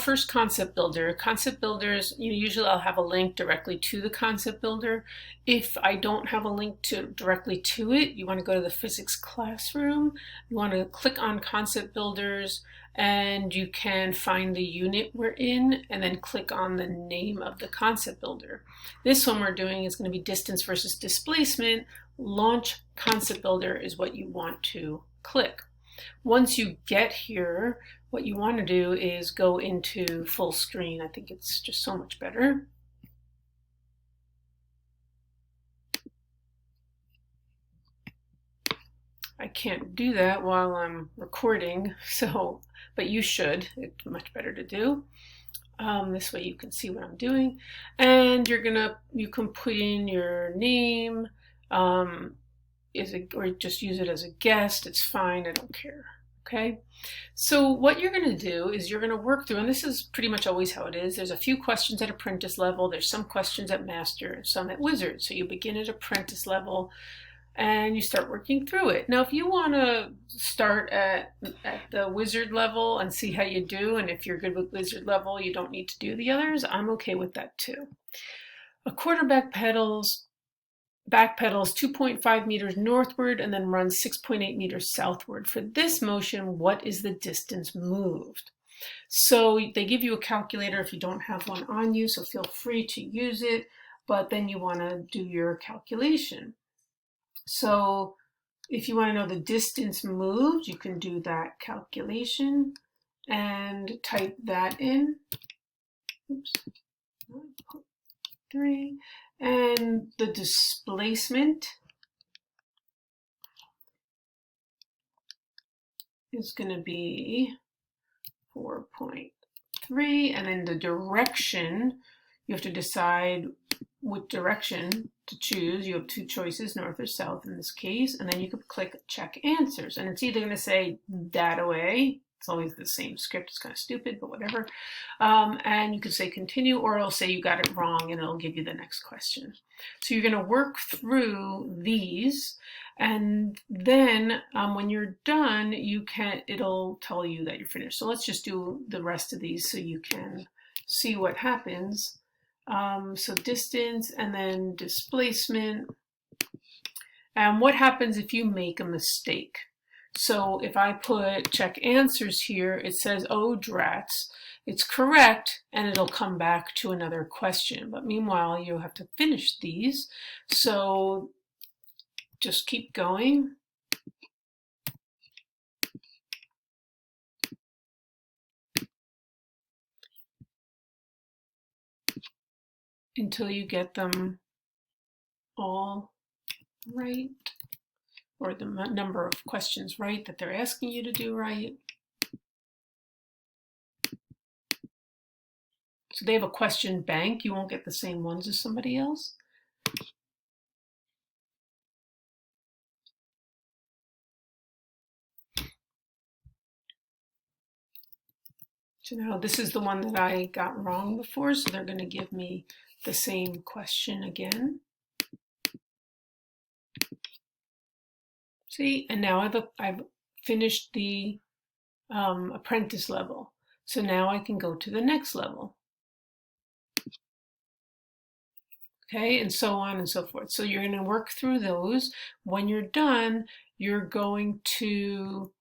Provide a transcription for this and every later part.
first concept builder. Concept builders, usually I'll have a link directly to the concept builder. If I don't have a link directly to it, you want to go to the physics classroom. You want to click on concept builders, and you can find the unit we're in and then click on the name of the concept builder. This one we're doing is going to be distance versus displacement. Launch concept builder is what you want to click. Once you get here, what you want to do is go into full screen. I think it's just so much better. I can't do that while I'm recording, but you should. It's much better to do. This way you can see what I'm doing. And you can put in your name, or just use it as a guest. It's fine, I don't care. Okay, so what you're going to do is you're going to work through, and this is pretty much always how it is. There's a few questions at apprentice level. There's some questions at master, some at wizard. So you begin at apprentice level and you start working through it. Now, if you want to start at the wizard level and see how you do, and if you're good with wizard level, you don't need to do the others, I'm okay with that too. A quarterback backpedals 2.5 meters northward and then runs 6.8 meters southward. For this motion, what is the distance moved? So they give you a calculator if you don't have one on you, so feel free to use it, but then you want to do your calculation. So if you want to know the distance moved, you can do that calculation and type that in. Oops. 9.3. And the displacement is going to be 4.3, and then the direction, you have to decide what direction to choose. You have two choices, north or south in this case, and then you can click check answers, and it's either going to say that away. It's always the same script. It's kind of stupid, but whatever. And you can say continue, or it'll say you got it wrong, and it'll give you the next question. So you're going to work through these, and then when you're done, it'll tell you that you're finished. So let's just do the rest of these so you can see what happens. So distance and then displacement. And what happens if you make a mistake? So if I put check answers here, it says, oh, drats, it's correct, and it'll come back to another question. But meanwhile, you have to finish these. So just keep going. Until you get them all right, or the number of questions right that they're asking you to do right. So they have a question bank. You won't get the same ones as somebody else. So now this is the one that I got wrong before, so they're going to give me the same question again. See, and now I've finished the apprentice level. So now I can go to the next level. Okay, and so on and so forth. So you're going to work through those. When you're done, you're going to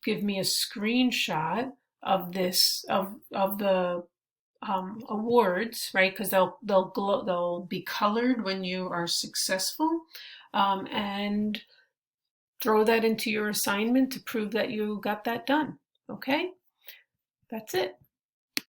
give me a screenshot of this, of the awards, right? Because they'll be colored when you are successful, and throw that into your assignment to prove that you got that done. Okay, that's it.